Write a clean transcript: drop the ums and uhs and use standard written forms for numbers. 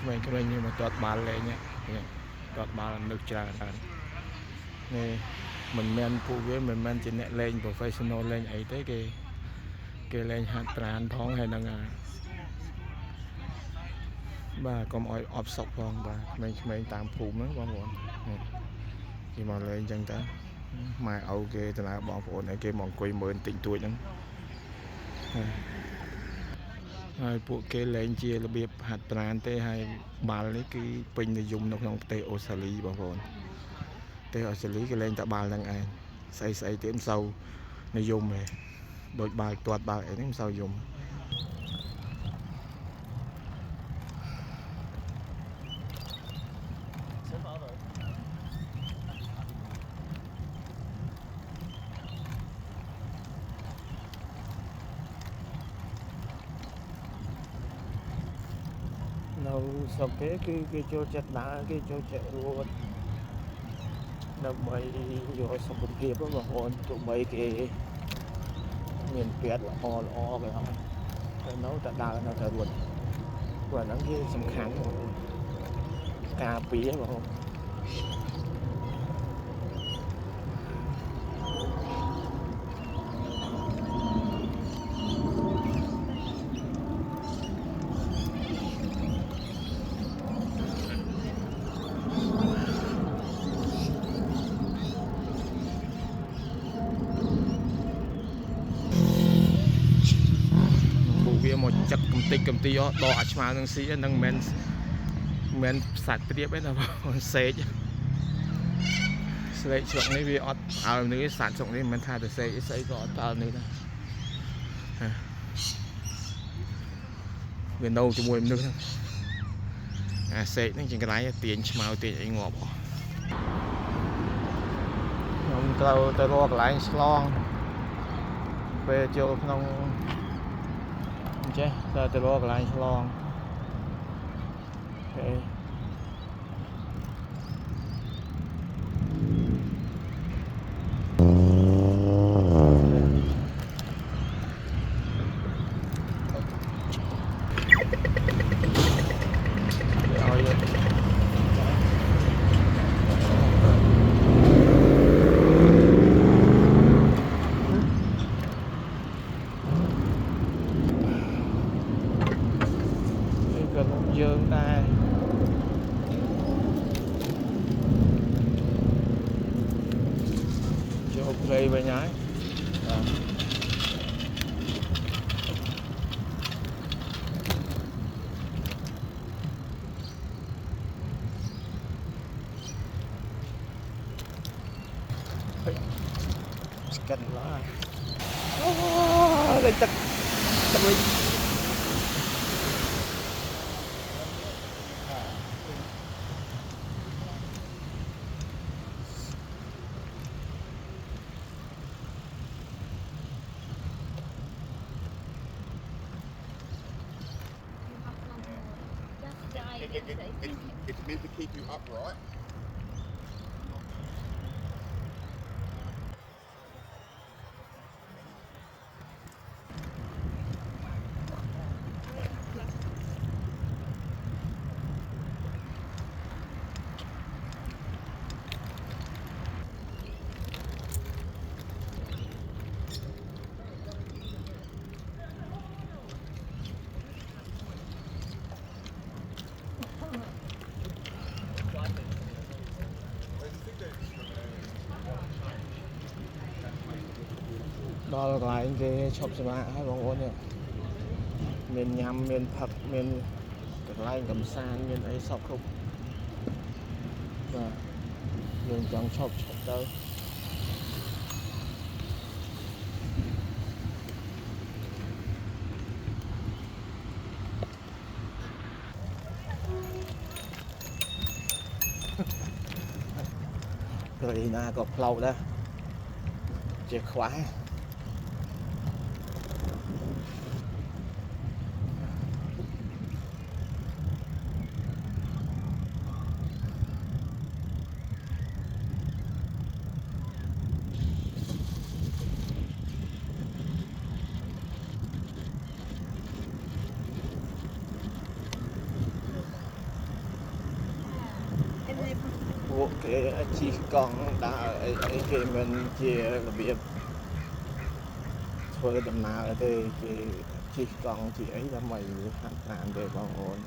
ក្មេងៗនេះមកទាត់បាល់លេងទាត់បាល់នឹកច្រើននេះមិនមែនពួកវាមិនមែនជាអ្នកលេង professional លេងអីទេគេលេងហាត់ប្រាណផងហើយនឹងបាទកុំអោយអបសុកផងបាទក្មេងៗតាមភូមិហ្នឹងបងប្អូនគេមកលេងអញ្ចឹងតើម៉ែឪគេទៅណាបងប្អូនឲ្យគេមកអង្គុយមើលតិចតួចហ្នឹងហើយពួកគេលេងជារបៀបហាត់ប្រាណទេហើយបាល់នេះគឺពេញនិយមនៅក្នុងប្រទេសអូស្ត្រាលីបងប្អូនប្រទេសអូស្ត្រាលីគេលេងតែបាល់ហ្នឹងឯងស្អីទៀតមិនសូវនិយមទេដូចបាល់ទាត់បាល់អីហ្នឹងមិនសូវនិយមនៅស្រុកគេចូលចិត្តដើរគេចូលចិត្តរត់ដើម្បីយកសុខភាពបងប្អូនទោះបីគេមានពេទ្យល្អគេអត់តែនៅតែដើរនៅតែរត់ព្រោះហ្នឹងគឺសំខាន់ការពារបងវាមកចឹកកំតិចកំទីដកអាឆ្មានឹងស៊ីហ្នឹងមិនមែនសាច់ព្រាបទេណាបងសេកស្លេកស្រុកនេះវាអត់ឲ្យនេះសាច់ស្រុកនេះមិនមែនថាទៅសេកស្អីក៏អត់តើនេះដែរវានៅជាមួយមនុស្សហ្នឹងអាសេកហ្នឹងជាកន្លែងទាញឆ្មៅទាញអីងាប់ខ្ញុំត្រូវទៅរកកន្លែងឆ្លងពេលចូលក្នុងចេះទៅរកកន្លែងឆ្លងអូខេយើងដែរចូលព្រៃវិញហើយស្កិនឡើយអូលេងទឹកវិញ It's meant to keep you upright. Đó là lại cái shop xe máy hai bọn ôn nè miền nhằm miền thật miền cái lại cầm san miền ấy shop không và miền trong shop đâu rồi na có lâu đó chìa khóa ទេជិះកង់ដើរអីគេមិនជារបៀបធ្វើដំណើរទេគេជិះកង់ជិះអីដើម្បីហាត់ប្រាណទេបងប្អូន